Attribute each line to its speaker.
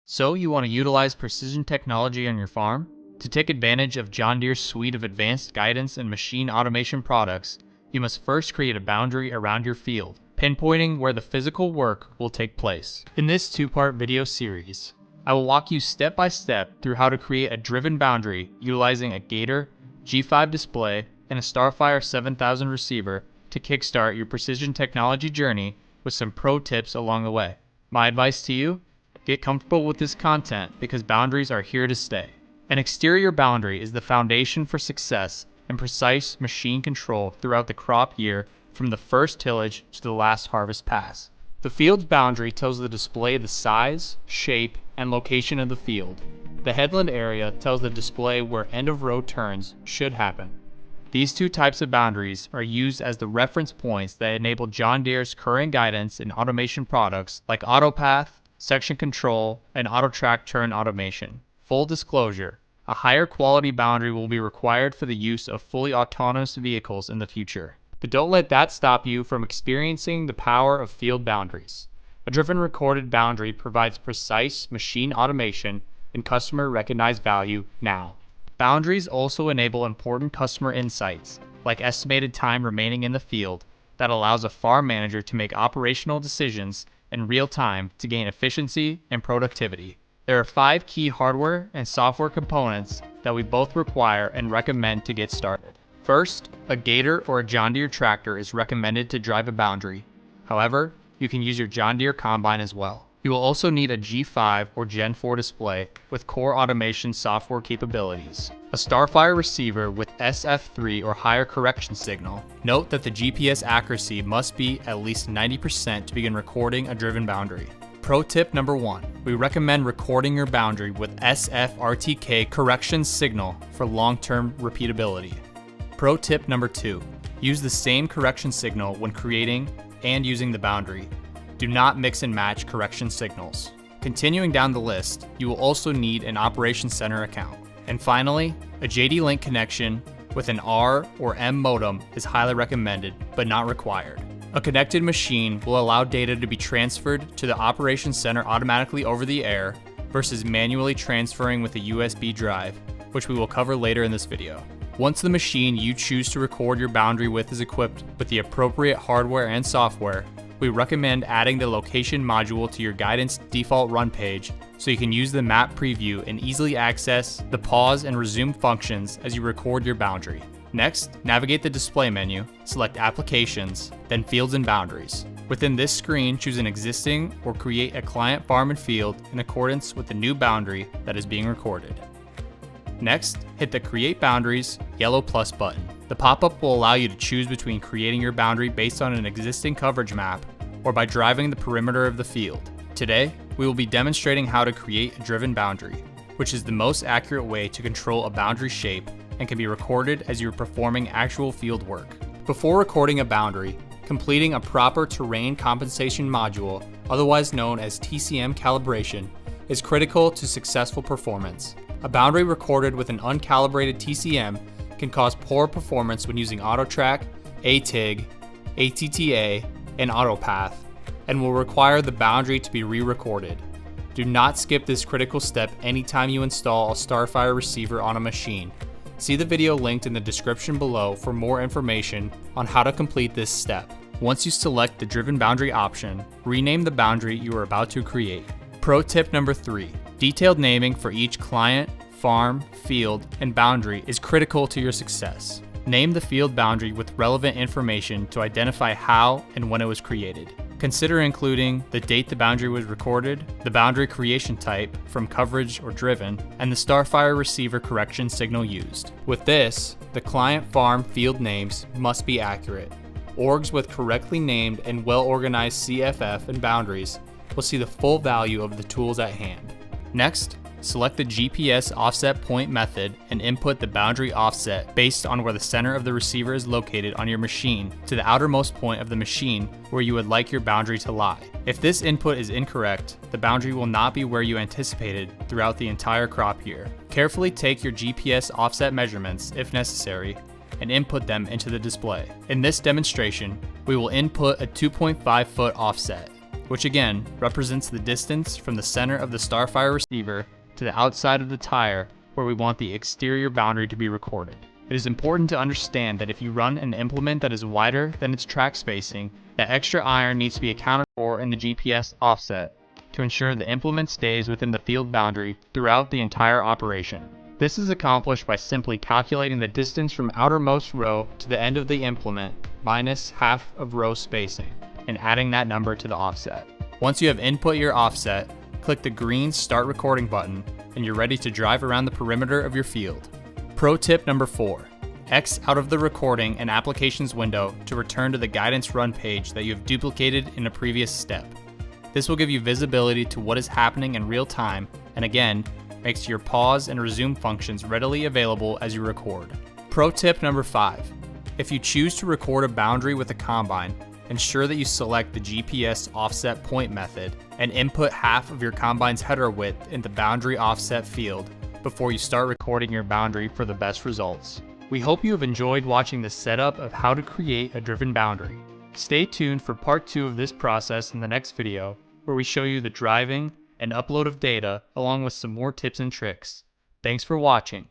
Speaker 1: So you want to utilize precision technology on your farm? To take advantage of John Deere's suite of advanced guidance and machine automation products, you must first create a boundary around your field, pinpointing where the physical work will take place. In this two-part video series, I will walk you step by step through how to create a driven boundary utilizing a Gator, G5 display, and a Starfire 7000 receiver to kickstart your precision technology journey with some pro tips along the way. My advice to you: get comfortable with this content because boundaries are here to stay. An exterior boundary is the foundation for success and precise machine control throughout the crop year from the first tillage to the last harvest pass. The field's boundary tells the display the size, shape, and location of the field. The headland area tells the display where end-of-row turns should happen. These two types of boundaries are used as the reference points that enable John Deere's current guidance and automation products like AutoPath, section control, and AutoTrack turn automation. Full disclosure: a higher quality boundary will be required for the use of fully autonomous vehicles in the future. But don't let that stop you from experiencing the power of field boundaries. A driven recorded boundary provides precise machine automation and customer recognized value now. Boundaries also enable important customer insights, like estimated time remaining in the field, that allows a farm manager to make operational decisions in real time to gain efficiency and productivity. There are 5 key hardware and software components that we both require and recommend to get started. First, a Gator or a John Deere tractor is recommended to drive a boundary. However, you can use your John Deere combine as well. You will also need a G5 or Gen 4 display with core automation software capabilities, a Starfire receiver with SF3 or higher correction signal. Note that the GPS accuracy must be at least 90% to begin recording a driven boundary. Pro tip number 1, we recommend recording your boundary with SFRTK correction signal for long-term repeatability. Pro tip number 2, use the same correction signal when creating and using the boundary. Do not mix and match correction signals. Continuing down the list, you will also need an Operations Center account. And finally, a JD-Link connection with an R or M modem is highly recommended, but not required. A connected machine will allow data to be transferred to the Operations Center automatically over the air versus manually transferring with a USB drive, which we will cover later in this video. Once the machine you choose to record your boundary with is equipped with the appropriate hardware and software, we recommend adding the location module to your guidance default run page so you can use the map preview and easily access the pause and resume functions as you record your boundary. Next, navigate the display menu, select Applications, then Fields and Boundaries. Within this screen, choose an existing or create a client farm and field in accordance with the new boundary that is being recorded. Next, hit the Create Boundaries yellow plus button. The pop-up will allow you to choose between creating your boundary based on an existing coverage map or by driving the perimeter of the field. Today, we will be demonstrating how to create a driven boundary, which is the most accurate way to control a boundary shape and can be recorded as you are performing actual field work. Before recording a boundary, completing a proper terrain compensation module, otherwise known as TCM calibration, is critical to successful performance. A boundary recorded with an uncalibrated TCM can cause poor performance when using AutoTrack, ATIG, ATTA, and AutoPath, and will require the boundary to be re-recorded. Do not skip this critical step anytime you install a Starfire receiver on a machine. See the video linked in the description below for more information on how to complete this step. Once you select the driven boundary option, rename the boundary you are about to create. Pro tip number 3, detailed naming for each client, farm, field, and boundary is critical to your success. Name the field boundary with relevant information to identify how and when it was created. Consider including the date the boundary was recorded, the boundary creation type from coverage or driven, and the Starfire receiver correction signal used. With this, the client, farm, field names must be accurate. Orgs with correctly named and well-organized CFF and boundaries will see the full value of the tools at hand. Next, select the GPS offset point method and input the boundary offset based on where the center of the receiver is located on your machine to the outermost point of the machine where you would like your boundary to lie. If this input is incorrect, the boundary will not be where you anticipated throughout the entire crop year. Carefully take your GPS offset measurements, if necessary, and input them into the display. In this demonstration, we will input a 2.5 foot offset. which again represents the distance from the center of the Starfire receiver to the outside of the tire where we want the exterior boundary to be recorded. It is important to understand that if you run an implement that is wider than its track spacing, that extra iron needs to be accounted for in the GPS offset to ensure the implement stays within the field boundary throughout the entire operation. This is accomplished by simply calculating the distance from outermost row to the end of the implement minus half of row spacing and adding that number to the offset. Once you have input your offset, click the green Start Recording button and you're ready to drive around the perimeter of your field. Pro tip number 4. X out of the recording and applications window to return to the guidance run page that you have duplicated in a previous step. This will give you visibility to what is happening in real time and again, makes your pause and resume functions readily available as you record. Pro tip number 5. If you choose to record a boundary with a combine, ensure that you select the GPS offset point method and input half of your combine's header width in the boundary offset field before you start recording your boundary for the best results. We hope you have enjoyed watching the setup of how to create a driven boundary. Stay tuned for part 2 of this process in the next video, where we show you the driving and upload of data along with some more tips and tricks. Thanks for watching.